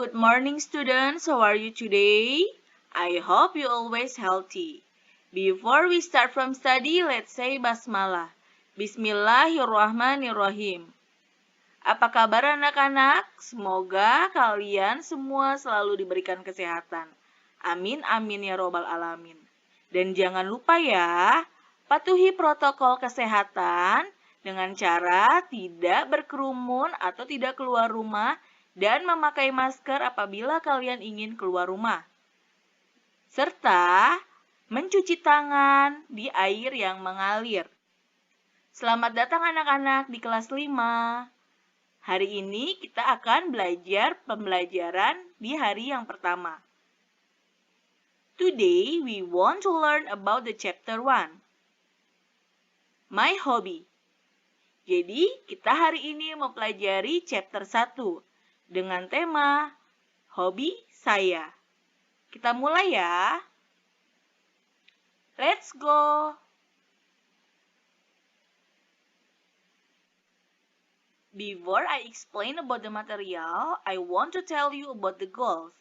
good morning students. How are you today? I hope you always healthy. Before we start from study, let's say basmalah. Bismillahirrahmanirrahim. Apa kabar anak-anak? Semoga kalian semua selalu diberikan kesehatan. Amin amin ya robbal alamin. Dan jangan lupa ya, patuhi protokol kesehatan dengan cara tidak berkerumun atau tidak keluar rumah dan memakai masker apabila kalian ingin keluar rumah. Serta mencuci tangan di air yang mengalir. Selamat datang anak-anak di kelas 5. Hari ini kita akan belajar pembelajaran di hari yang pertama. Today we want to learn about the chapter 1. My hobby. Jadi, kita hari ini mempelajari chapter 1 dengan tema hobi saya. Kita mulai ya. Let's go. Before I explain about the material, I want to tell you about the goals.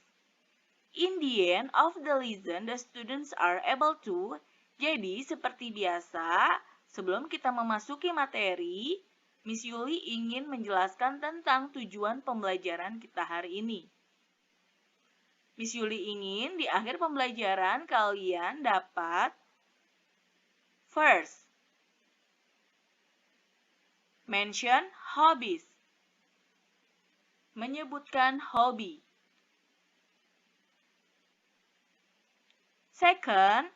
In the end of the lesson, the students are able to. Jadi, seperti biasa, sebelum kita memasuki materi, Miss Yuli ingin menjelaskan tentang tujuan pembelajaran kita hari ini. Miss Yuli ingin di akhir pembelajaran kalian dapat first, mention hobbies. Menyebutkan hobi. Second,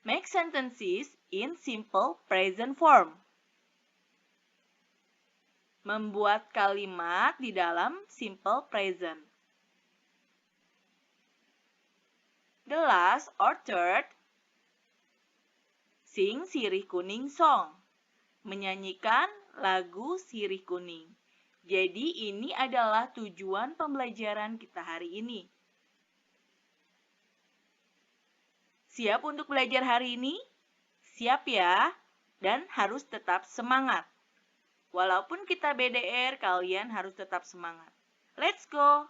make sentences in simple present form. Membuat kalimat di dalam simple present. The last or third, sing Sirih Kuning song. Menyanyikan lagu Sirih Kuning. Jadi ini adalah tujuan pembelajaran kita hari ini. Siap untuk belajar hari ini? Siap ya, dan harus tetap semangat. Walaupun kita BDR, kalian harus tetap semangat. Let's go!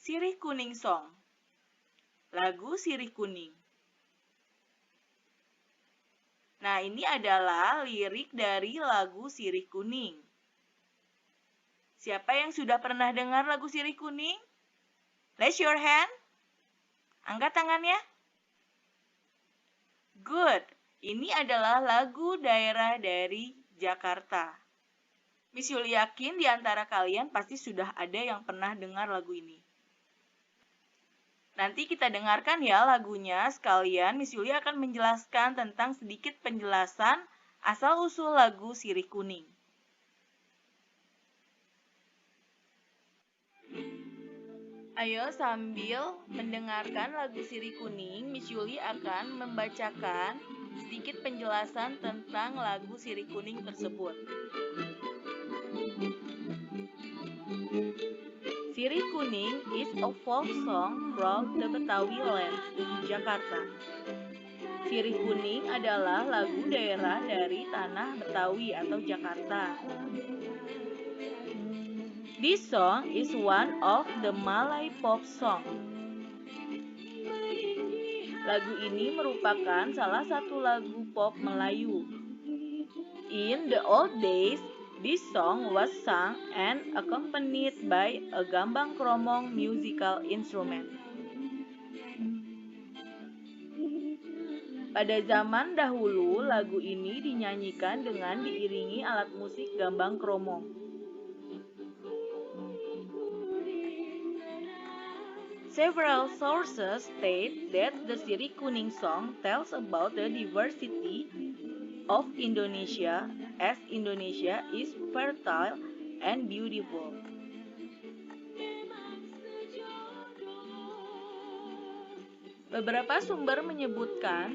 Sirih Kuning Song. Lagu Sirih Kuning. Nah, ini adalah lirik dari lagu Sirih Kuning. Siapa yang sudah pernah dengar lagu Sirih Kuning? Raise your hand. Angkat tangannya. Good. Ini adalah lagu daerah dari Jakarta. Miss Yuli yakin di antara kalian pasti sudah ada yang pernah dengar lagu ini. Nanti kita dengarkan ya lagunya sekalian. Miss Yuli akan menjelaskan tentang sedikit penjelasan asal-usul lagu Sirih Kuning. Ayo sambil mendengarkan lagu Sirih Kuning, Miss Yuli akan membacakan sedikit penjelasan tentang lagu Sirih Kuning tersebut. Sirih Kuning is a folk song from the Betawi land, Jakarta. Sirih Kuning adalah lagu daerah dari tanah Betawi atau Jakarta. This song is one of the Malay pop song. Lagu ini merupakan salah satu lagu pop Melayu. In the old days, this song was sung and accompanied by a gambang kromong musical instrument. Pada zaman dahulu, lagu ini dinyanyikan dengan diiringi alat musik gambang kromong. Several sources state that the Sirih Kuning song tells about the diversity of Indonesia, as Indonesia is fertile and beautiful. Beberapa sumber menyebutkan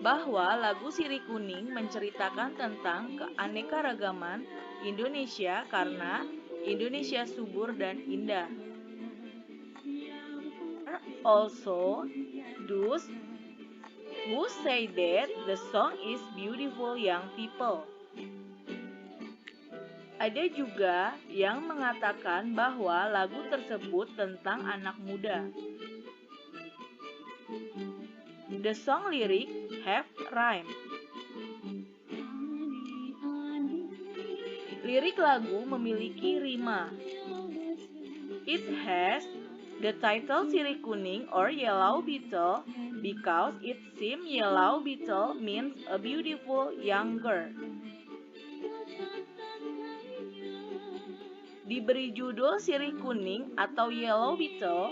bahwa lagu Sirih Kuning menceritakan tentang keanekaragaman Indonesia karena Indonesia subur dan indah. Also, thus Who say that the song is beautiful young people? Ada juga yang mengatakan bahwa lagu tersebut tentang anak muda. The song lyrics have rhyme. Lirik lagu memiliki rima. It has the title Sirih Kuning or Yellow Beetle because it seems yellow beetle means a beautiful young girl. Diberi judul Sirih Kuning atau Yellow Beetle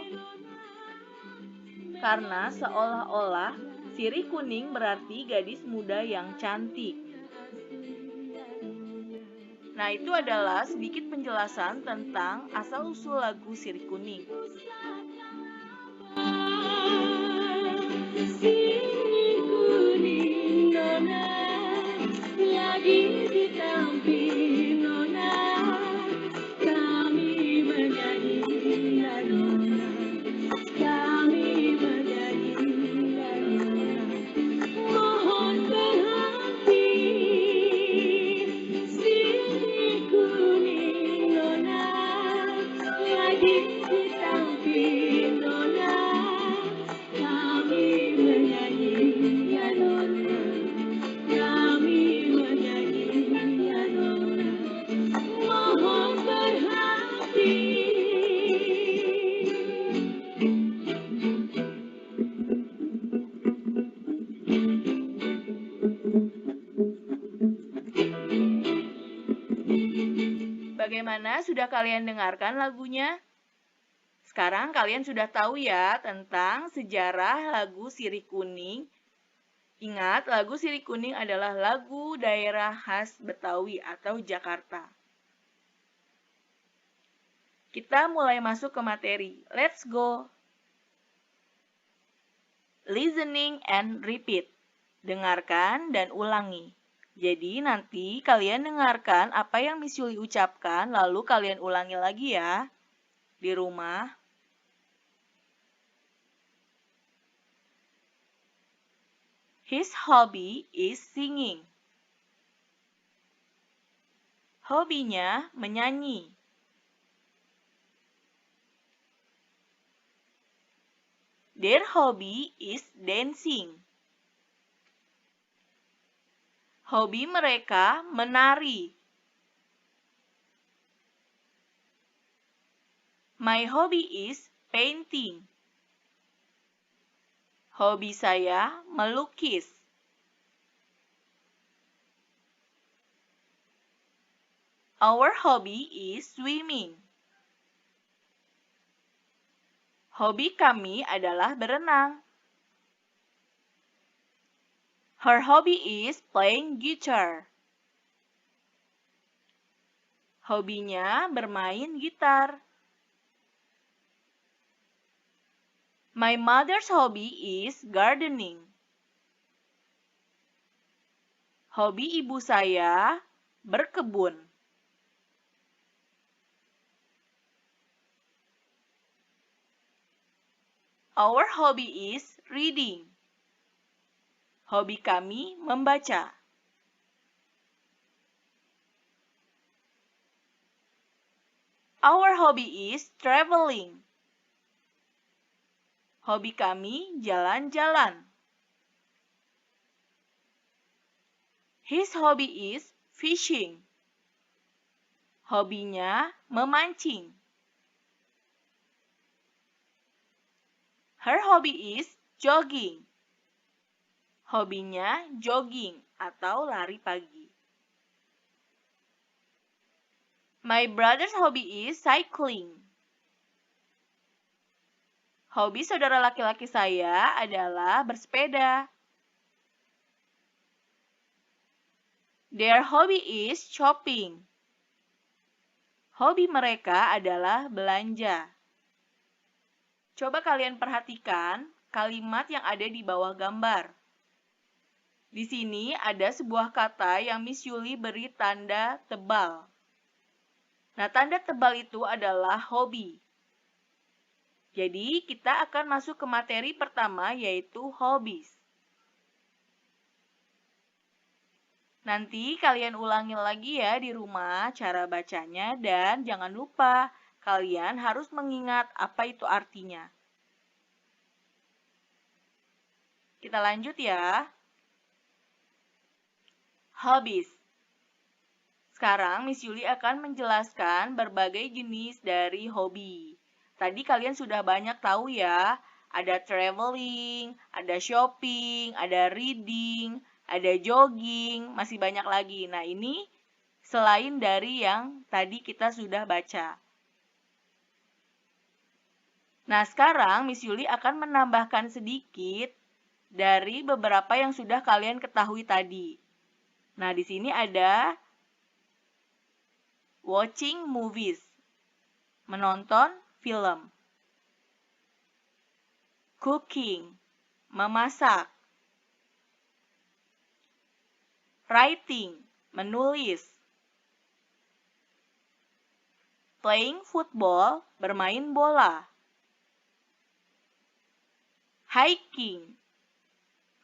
karena seolah-olah sirih kuning berarti gadis muda yang cantik. Nah, itu adalah sedikit penjelasan tentang asal-usul lagu Sirih Kuning. Sirih kuning nona, lagi ditampi nona, kami menyanyi ya nona, kami menyanyi ya nona, mohon berhenti. Sirih kuning nona, lagi ditampi nona, kami menyanyi ya nona, kami menyanyi ya nona, mohon berhati. Bagaimana, sudah kalian dengarkan lagunya? Sekarang kalian sudah tahu ya tentang sejarah lagu Sirih Kuning. Ingat, lagu Sirih Kuning adalah lagu daerah khas Betawi atau Jakarta. Kita mulai masuk ke materi. Let's go! Listening and repeat. Dengarkan dan ulangi. Jadi nanti kalian dengarkan apa yang Miss Yuli ucapkan, lalu kalian ulangi lagi ya di rumah. His hobby is singing. Hobinya menyanyi. Their hobby is dancing. Hobi mereka menari. My hobby is painting. Hobi saya melukis. Our hobby is swimming. Hobi kami adalah berenang. Her hobby is playing guitar. Hobinya bermain gitar. My mother's hobby is gardening. Hobi ibu saya berkebun. Our hobby is reading. Hobi kami membaca. Our hobby is traveling. Hobi kami jalan-jalan. His hobby is fishing. Hobinya memancing. Her hobby is jogging. Hobinya jogging atau lari pagi. My brother's hobby is cycling. Hobi saudara laki-laki saya adalah bersepeda. Their hobby is shopping. Hobi mereka adalah belanja. Coba kalian perhatikan kalimat yang ada di bawah gambar. Di sini ada sebuah kata yang Miss Yuli beri tanda tebal. Nah, tanda tebal itu adalah hobi. Jadi, kita akan masuk ke materi pertama yaitu hobbies. Nanti kalian ulangi lagi ya di rumah cara bacanya dan jangan lupa kalian harus mengingat apa itu artinya. Kita lanjut ya. Hobbies. Sekarang Miss Yuli akan menjelaskan berbagai jenis dari hobi. Tadi kalian sudah banyak tahu ya, ada traveling, ada shopping, ada reading, ada jogging, masih banyak lagi. Nah, ini selain dari yang tadi kita sudah baca. Nah, sekarang Miss Yuli akan menambahkan sedikit dari beberapa yang sudah kalian ketahui tadi. Nah, di sini ada watching movies, menonton film. Cooking, memasak. Writing, menulis. Playing football, bermain bola. Hiking,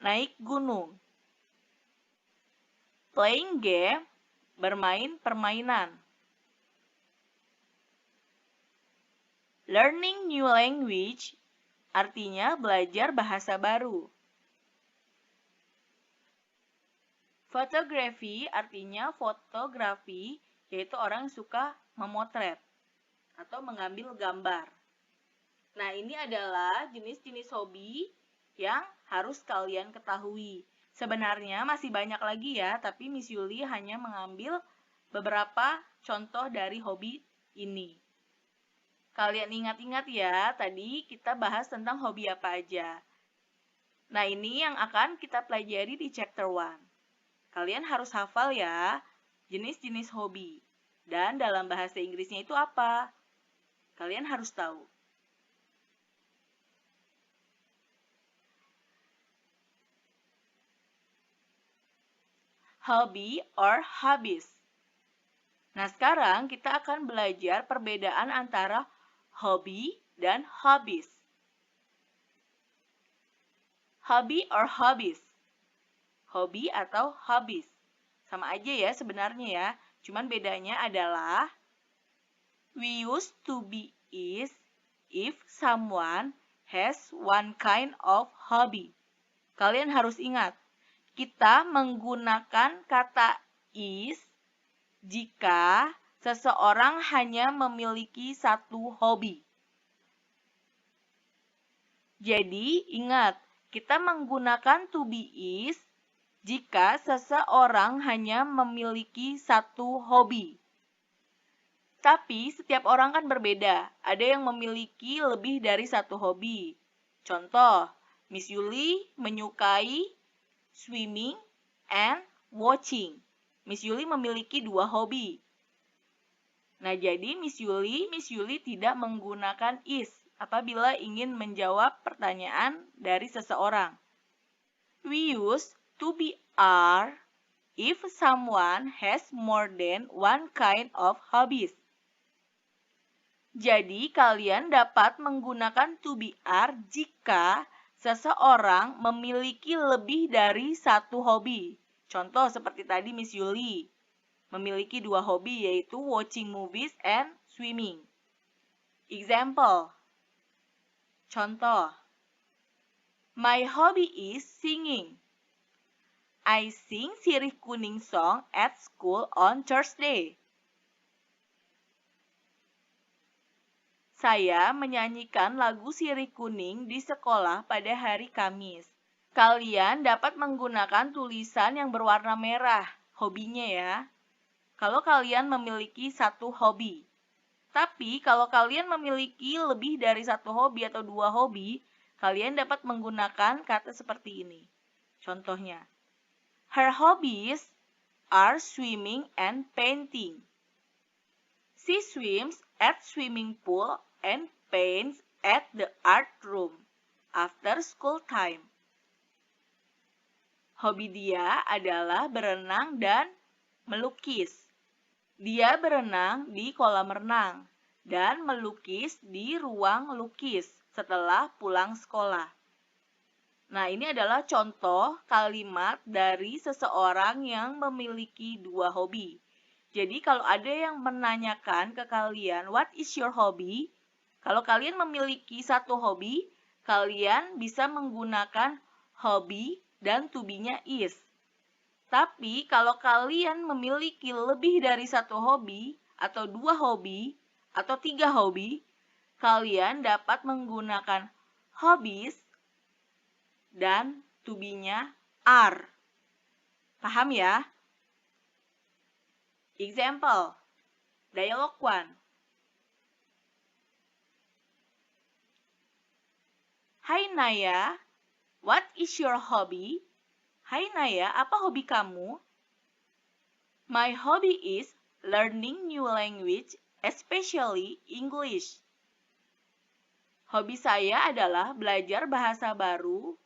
naik gunung. Playing game, bermain permainan. Learning new language, artinya belajar bahasa baru. Photography artinya fotografi, yaitu orang yang suka memotret atau mengambil gambar. Nah, ini adalah jenis-jenis hobi yang harus kalian ketahui. Sebenarnya masih banyak lagi ya, tapi Miss Yuli hanya mengambil beberapa contoh dari hobi ini. Kalian ingat-ingat ya, tadi kita bahas tentang hobi apa aja. Nah, ini yang akan kita pelajari di chapter 1. Kalian harus hafal ya, jenis-jenis hobi. Dan dalam bahasa Inggrisnya itu apa? Kalian harus tahu. Hobby or hobbies. Nah, sekarang kita akan belajar perbedaan antara hobby dan hobbies. Hobby or hobbies. Hobi atau hobbies. Sama aja ya sebenarnya ya. Cuman bedanya adalah we used to be is if someone has one kind of hobby. Kalian harus ingat, kita menggunakan kata is jika seseorang hanya memiliki satu hobi. Jadi, ingat, kita menggunakan to be is jika seseorang hanya memiliki satu hobi. Tapi setiap orang kan berbeda. Ada yang memiliki lebih dari satu hobi. Contoh, Miss Yuli menyukai swimming and watching. Miss Yuli memiliki 2 hobi. Nah, jadi Miss Yuli tidak menggunakan is apabila ingin menjawab pertanyaan dari seseorang. We use to be are if someone has more than one kind of hobbies. Jadi, kalian dapat menggunakan to be are jika seseorang memiliki lebih dari satu hobi. Contoh seperti tadi Miss Yuli memiliki 2 hobi yaitu watching movies and swimming. Example. Contoh. My hobby is singing. I sing Sirih Kuning song at school on Thursday. Saya menyanyikan lagu Sirih Kuning di sekolah pada hari Kamis. Kalian dapat menggunakan tulisan yang berwarna merah, hobinya ya. Kalau kalian memiliki satu hobi. Tapi kalau kalian memiliki lebih dari satu hobi atau 2 hobi, kalian dapat menggunakan kata seperti ini. Contohnya, her hobbies are swimming and painting. She swims at swimming pool and paints at the art room after school time. Hobi dia adalah berenang dan melukis. Dia berenang di kolam renang dan melukis di ruang lukis setelah pulang sekolah. Nah, ini adalah contoh kalimat dari seseorang yang memiliki dua hobi. Jadi, kalau ada yang menanyakan ke kalian, "What is your hobby?" Kalau kalian memiliki satu hobi, kalian bisa menggunakan hobby dan to be-nya is. Tapi, kalau kalian memiliki lebih dari satu hobi, atau dua hobi, atau tiga hobi, kalian dapat menggunakan hobbies dan to be-nya are. Paham ya? Example, dialogue 1. Hai Naya, what is your hobby? Hai Naya, apa hobi kamu? My hobby is learning new language, especially English. Hobi saya adalah belajar bahasa baru,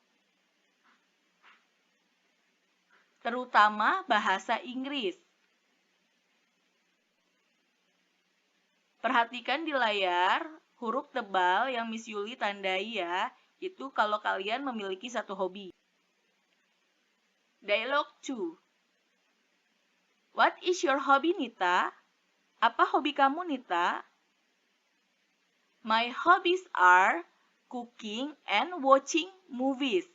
terutama bahasa Inggris. Perhatikan di layar huruf tebal yang Miss Yuli tandai ya, itu kalau kalian memiliki satu hobi. Dialogue 2. What is your hobby, Nita? Apa hobi kamu, Nita? My hobbies are cooking and watching movies.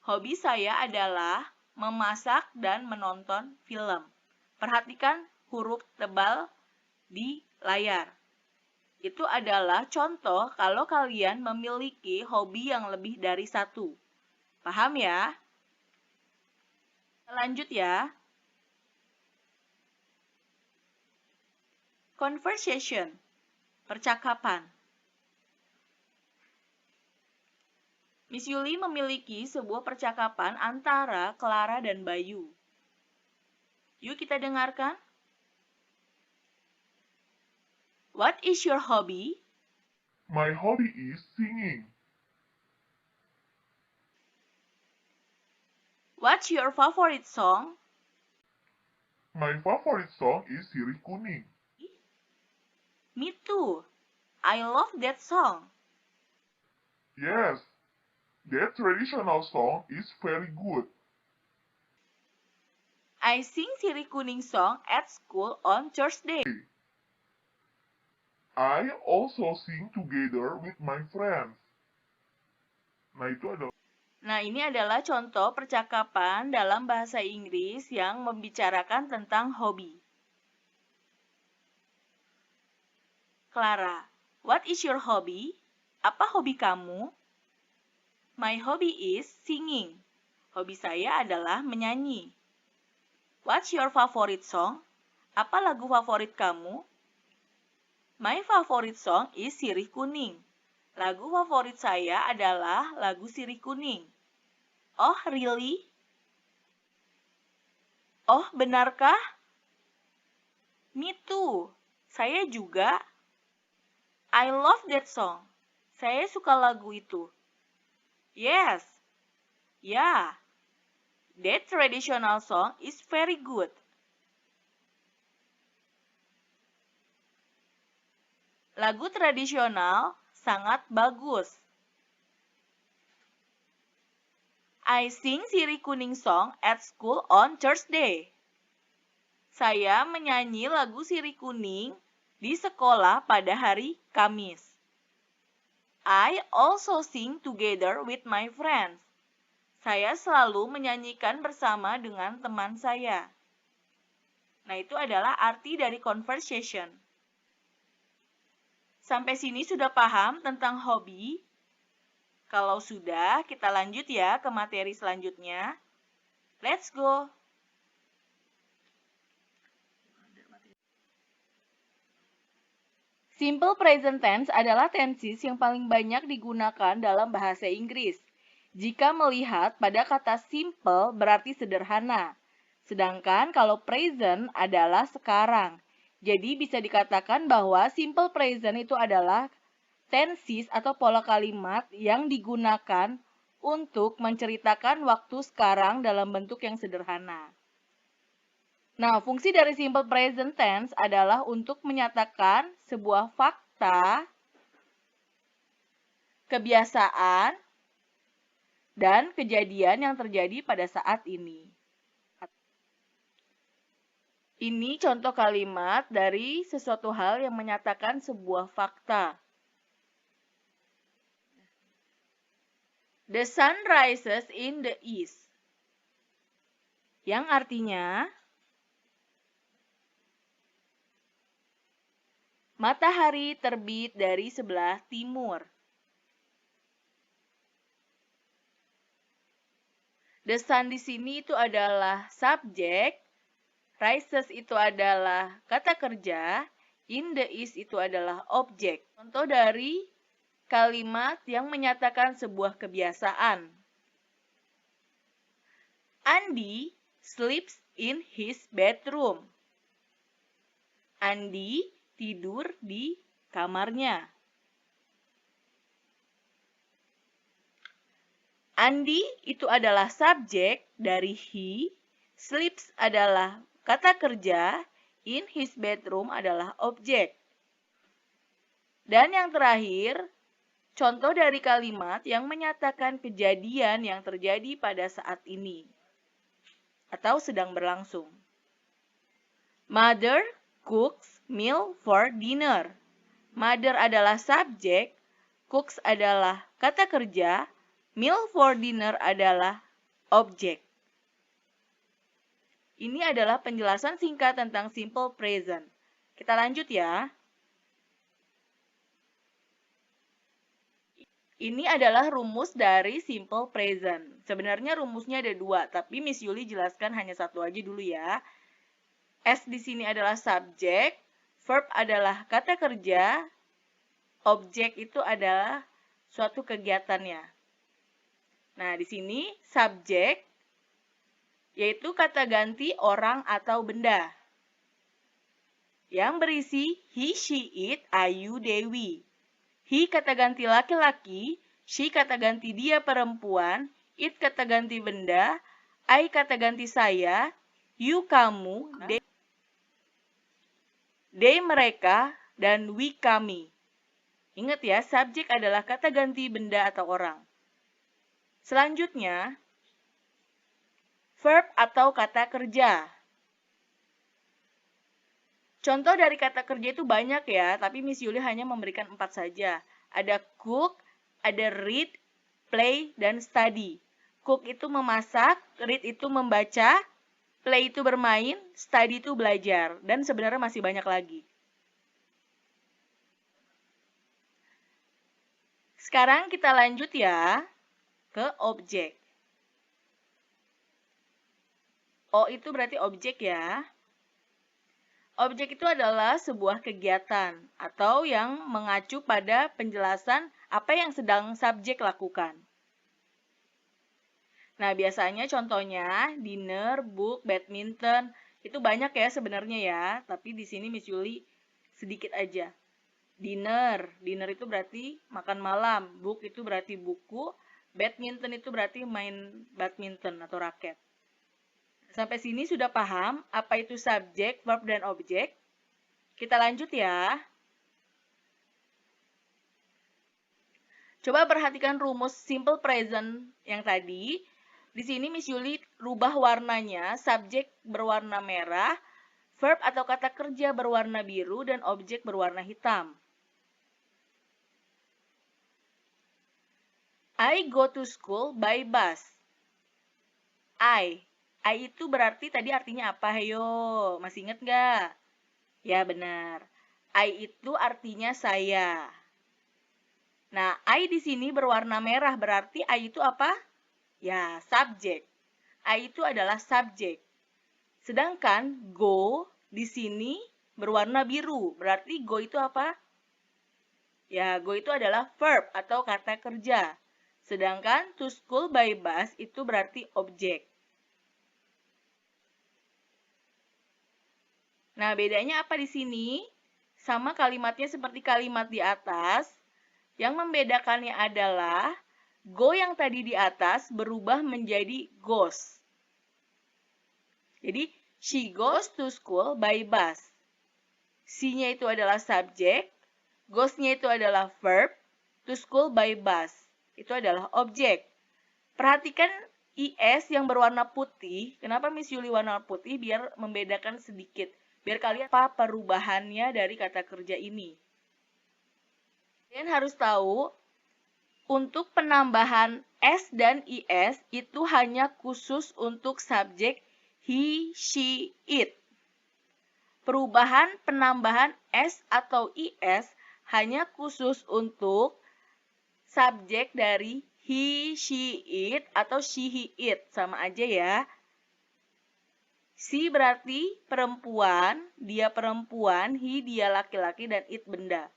Hobi saya adalah memasak dan menonton film. Perhatikan huruf tebal di layar. Itu adalah contoh kalau kalian memiliki hobi yang lebih dari satu. Paham ya? Lanjut ya. Conversation, percakapan. Miss Yuli memiliki sebuah percakapan antara Clara dan Bayu. Yuk kita dengarkan. What is your hobby? My hobby is singing. What's your favorite song? My favorite song is Sirih Kuning. Me too. I love that song. Yes, that traditional song is very good. I sing Sirih Kuning song at school on Thursday. I also sing together with my friends. Nah, ini adalah contoh percakapan dalam bahasa Inggris yang membicarakan tentang hobi. Clara, what is your hobby? Apa hobi kamu? My hobby is singing. Hobi saya adalah menyanyi. What's your favorite song? Apa lagu favorit kamu? My favorite song is Sirih Kuning. Lagu favorit saya adalah lagu Sirih Kuning. Oh, really? Oh, benarkah? Me too. Saya juga. I love that song. Saya suka lagu itu. Yes. Yeah. That traditional song is very good. Lagu tradisional sangat bagus. I sing Sirih Kuning song at school on Thursday. Saya menyanyi lagu Sirih Kuning di sekolah pada hari Kamis. I also sing together with my friends. Saya selalu menyanyikan bersama dengan teman saya. Nah, itu adalah arti dari conversation. Sampai sini sudah paham tentang hobi? Kalau sudah, kita lanjut ya ke materi selanjutnya. Let's go! Simple present tense adalah tenses yang paling banyak digunakan dalam bahasa Inggris. Jika melihat pada kata simple berarti sederhana. Sedangkan kalau present adalah sekarang. Jadi bisa dikatakan bahwa simple present itu adalah tenses atau pola kalimat yang digunakan untuk menceritakan waktu sekarang dalam bentuk yang sederhana. Nah, fungsi dari simple present tense adalah untuk menyatakan sebuah fakta, kebiasaan, dan kejadian yang terjadi pada saat ini. Ini contoh kalimat dari sesuatu hal yang menyatakan sebuah fakta. The sun rises in the east. Yang artinya, matahari terbit dari sebelah timur. The sun di sini itu adalah subjek, rises itu adalah kata kerja, in the east itu adalah objek. Contoh dari kalimat yang menyatakan sebuah kebiasaan. Andy sleeps in his bedroom. Andy tidur di kamarnya. Andy itu adalah subjek dari he, sleeps adalah kata kerja, in his bedroom adalah objek. Dan yang terakhir, contoh dari kalimat yang menyatakan kejadian yang terjadi pada saat ini atau sedang berlangsung. Mother cooks meal for dinner. Mother adalah subjek, cooks adalah kata kerja, meal for dinner adalah objek. Ini adalah penjelasan singkat tentang simple present. Kita lanjut ya. Ini adalah rumus dari simple present. Sebenarnya rumusnya ada 2, tapi Miss Yuli jelaskan hanya 1 aja dulu ya. S di sini adalah subjek, verb adalah kata kerja, objek itu adalah suatu kegiatannya. Nah, di sini subjek yaitu kata ganti orang atau benda yang berisi he, she, it, ayu, dewi. He kata ganti laki-laki, she kata ganti dia perempuan, it kata ganti benda, I kata ganti saya, you kamu, they mereka, dan we kami. Ingat ya, subjek adalah kata ganti benda atau orang. Selanjutnya, verb atau kata kerja. Contoh dari kata kerja itu banyak ya, tapi Miss Yuli hanya memberikan 4 saja. Ada cook, ada read, play, dan study. Cook itu memasak, read itu membaca, play itu bermain, study itu belajar, dan sebenarnya masih banyak lagi. Sekarang kita lanjut ya ke objek. O itu berarti objek ya. Objek itu adalah sebuah kegiatan atau yang mengacu pada penjelasan apa yang sedang subjek lakukan. Nah, biasanya contohnya dinner, book, badminton, itu banyak ya sebenarnya ya, tapi di sini Miss Yuli sedikit aja. Dinner itu berarti makan malam, book itu berarti buku, badminton itu berarti main badminton atau raket. Sampai sini sudah paham apa itu subjek, verb, dan objek? Kita lanjut ya. Coba perhatikan rumus simple present yang tadi. Di sini Miss Yuli rubah warnanya, subjek berwarna merah, verb atau kata kerja berwarna biru, dan objek berwarna hitam. I go to school by bus. I itu berarti tadi artinya apa? Ayo, masih ingat nggak? Ya, benar. I itu artinya saya. Nah, I di sini berwarna merah, berarti I itu apa? Ya, subjek. I itu adalah subjek. Sedangkan go di sini berwarna biru, berarti go itu apa? Ya, go itu adalah verb atau kata kerja. Sedangkan to school by bus itu berarti objek. Nah, bedanya apa di sini? Sama kalimatnya seperti kalimat di atas. Yang membedakannya adalah go yang tadi di atas berubah menjadi goes. Jadi, she goes to school by bus. She-nya itu adalah subjek, goes-nya itu adalah verb, to school by bus. Itu adalah objek. Perhatikan IS yang berwarna putih. Kenapa Miss Yuli warna putih? Biar membedakan sedikit. Biar kalian apa perubahannya dari kata kerja ini. Kalian harus tahu, untuk penambahan S dan IS itu hanya khusus untuk subjek he, she, it. Perubahan penambahan S atau IS hanya khusus untuk subjek dari he, she, it atau she, he, it. Sama aja ya. She berarti perempuan, dia perempuan, he dia laki-laki, dan it benda.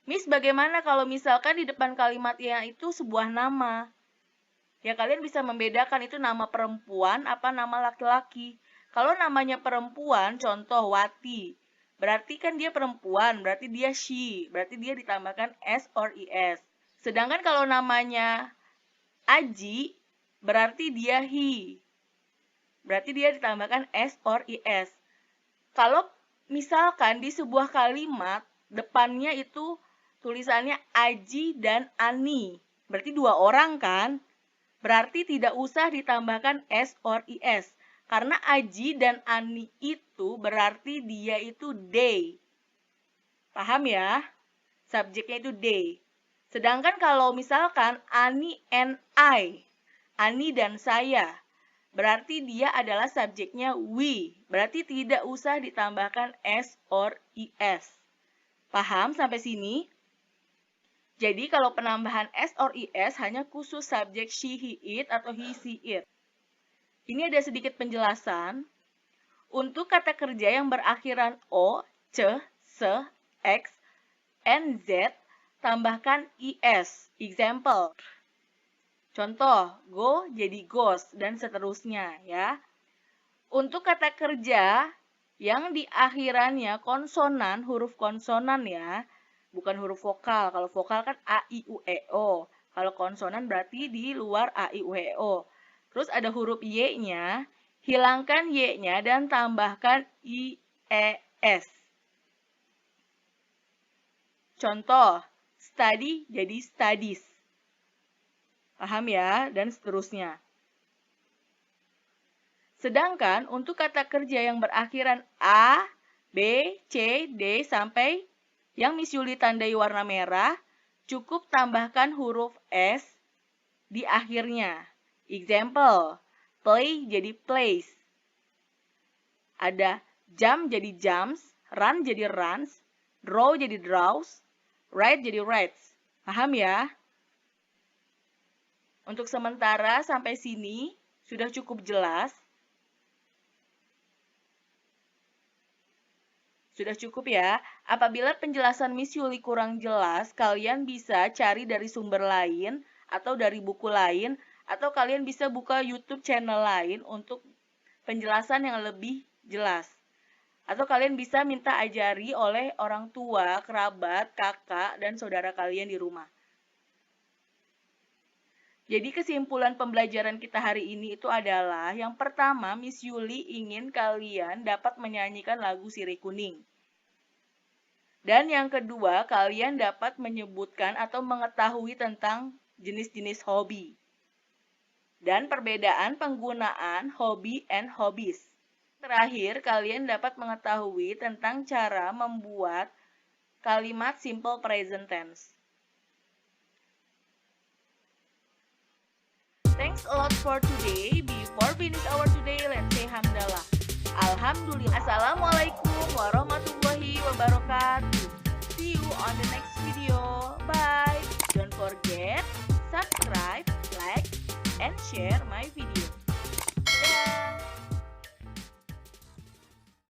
Miss, bagaimana kalau misalkan di depan kalimatnya itu sebuah nama? Ya, kalian bisa membedakan itu nama perempuan apa nama laki-laki. Kalau namanya perempuan, contoh Wati, berarti kan dia perempuan, berarti dia she, berarti dia ditambahkan S or IS. Sedangkan kalau namanya Aji, berarti dia he, berarti dia ditambahkan S or IS. Kalau misalkan di sebuah kalimat, depannya itu tulisannya Aji dan Ani, berarti dua orang kan? Berarti tidak usah ditambahkan S or IS. Karena Aji dan Ani itu berarti dia itu they. Paham ya? Subjeknya itu they. Sedangkan kalau misalkan Ani and I, Ani dan saya, berarti dia adalah subjeknya we. Berarti tidak usah ditambahkan S or IS. Paham sampai sini? Jadi kalau penambahan S or IS hanya khusus subjek she, he, it atau he, she, it. Ini ada sedikit penjelasan. Untuk kata kerja yang berakhiran O, C, S, X, N, Z, tambahkan IS. Example. Contoh, go jadi goes, dan seterusnya ya. Untuk kata kerja yang di akhirannya konsonan, huruf konsonan ya, bukan huruf vokal. Kalau vokal kan A, I, U, E, O. Kalau konsonan berarti di luar A, I, U, E, O. Terus ada huruf Y-nya, hilangkan Y-nya dan tambahkan I, E, S. Contoh, study jadi studies. Paham ya? Dan seterusnya. Sedangkan untuk kata kerja yang berakhiran A, B, C, D sampai yang Miss Yuli tandai warna merah, cukup tambahkan huruf S di akhirnya. Example, play jadi plays. Ada jump jadi jumps, run jadi runs, draw jadi draws, write jadi writes. Paham ya? Untuk sementara sampai sini sudah cukup jelas. Sudah cukup ya. Apabila penjelasan Miss Yuli kurang jelas, kalian bisa cari dari sumber lain atau dari buku lain, atau kalian bisa buka YouTube channel lain untuk penjelasan yang lebih jelas. Atau kalian bisa minta ajari oleh orang tua, kerabat, kakak, dan saudara kalian di rumah. Jadi kesimpulan pembelajaran kita hari ini itu adalah, yang pertama, Miss Yuli ingin kalian dapat menyanyikan lagu Sirih Kuning. Dan yang kedua, kalian dapat menyebutkan atau mengetahui tentang jenis-jenis hobi. Dan perbedaan penggunaan hobi and hobbies. Terakhir, kalian dapat mengetahui tentang cara membuat kalimat simple present tense. Thanks a lot for today. Before finish our today, let's say hamdalah. Alhamdulillah. Assalamualaikum warahmatullahi wabarakatuh. See you on the next video. Bye. Don't forget, subscribe, like, and share my video.